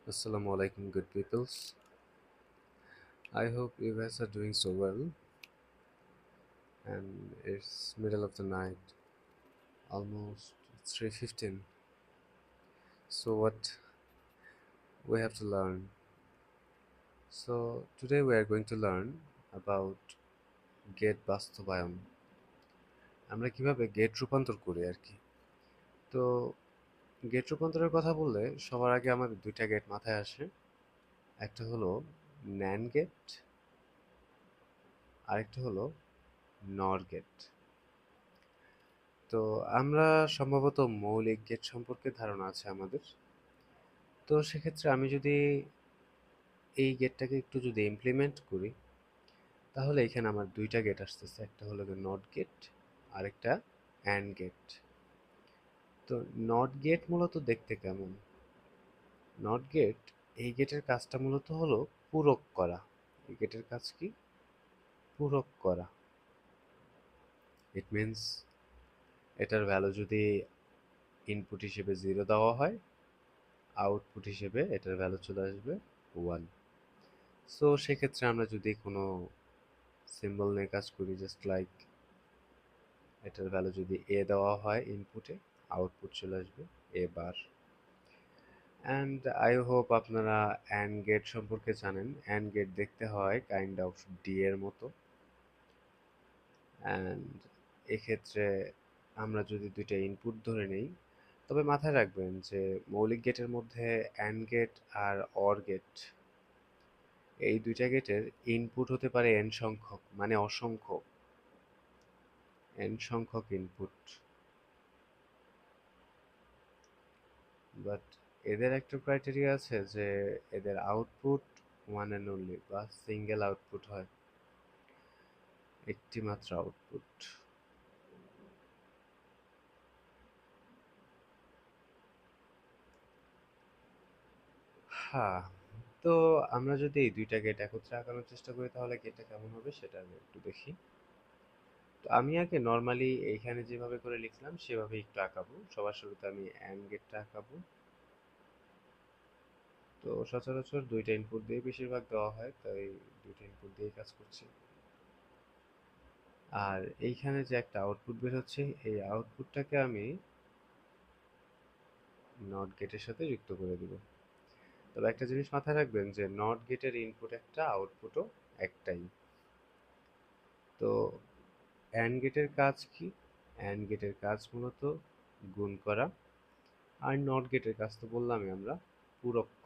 Assalamu alaikum, good peoples. I hope you guys are doing so well. And it's middle of the night, almost 3:15. So what we have to learn? So today we are going to learn about gate বাস্তবায়ন। আমরা কিভাবে gate রূপান্তর করি আর কি। তো gate রূপান্তরের কথা বললে সবার আগে আমাদের দুইটা গেট মাথায় আসে। একটা হলো ন্যান্ড গেট, আরেকটা হলো নর গেট। তো আমরা সম্ভবত মৌলিক গেট সম্পর্কে ধারণা আছে আমাদের। তো সেক্ষেত্রে আমি যদি এই গেটটাকে একটু যদি ইমপ্লিমেন্ট করি, তাহলে এখানে আমার দুইটা গেট আসতেছে, একটা হলো নট গেট আর একটা অ্যান্ড গেট। তো নট গেট মূলত দেখতে কেমন? নট গেট, এই গেটের কাজটা মূলত হলো পূরক করা। এই গেটের কাজ কি? পূরক করা। ইট মিনস এটার ভ্যালু যদি ইনপুট হিসেবে 0 দেওয়া হয়, আউটপুট হিসেবে এটার ভ্যালু চলে আসবে 1। সো সেক্ষেত্রে আমরা যদি কোনো সিম্বল নিয়ে কাজ করি, জাস্ট লাইক এটার ভ্যালু যদি এ দেওয়া হয় ইনপুটে, আউটপুট চলে আসবে এ বার। অ্যান্ড আই হোপ আপনারা অ্যান্ড গেট সম্পর্কে জানেন। অ্যান্ড গেট দেখতে হয় কাইন্ড অফ ডি এর মতো। অ্যান্ড এক্ষেত্রে আমরা যদি দুইটা ইনপুট ধরে নিই, তবে মাথায় রাখবেন যে মৌলিক গেটের মধ্যে অ্যান্ড গেট আর অর গেট, এই দুইটা গেটের ইনপুট হতে পারে এন সংখ্যক, মানে অসংখ্য, এন সংখ্যক ইনপুট। বাট এদের একটা ক্রাইটেরিয়া আছে যে এদের আউটপুট ওয়ান অ্যান্ড অনলি, বা সিঙ্গেল আউটপুট হয়, একটি মাত্র আউটপুট। হ্যাঁ, তো আমরা যদি এই দুইটা গেট একত্রে আঁকানোর চেষ্টা করি, তাহলে গেটটা কেমন হবে সেটা আমি একটু দেখি। তো আমি আগে নর্মালি এইখানে যেভাবে করে লিখলাম সেভাবে একটু আঁকাবো। সবার শুরুতে আমি অ্যান্ড গেটটা আঁকাবো। তো সচরাচর দুইটা ইনপুট দিয়ে বেশিরভাগ দেওয়া হয়, তাই দুইটা ইনপুট দিয়েই কাজ করছি। আর এইখানে যে একটা আউটপুট বের হচ্ছে, এই আউটপুটটাকে আমি নট গেটের সাথে যুক্ত করে দিব। তবে একটা জিনিস মাথায় রাখবেন যে নট গেটের ইনপুট একটা, আউটপুটও একটাই। তো অ্যান্ড গেটের কাজ কি? অ্যান্ড গেটের কাজ মূলত গুণ করা। আর নট গেটের কাজ তো বললামই আমরা, পূরক করা।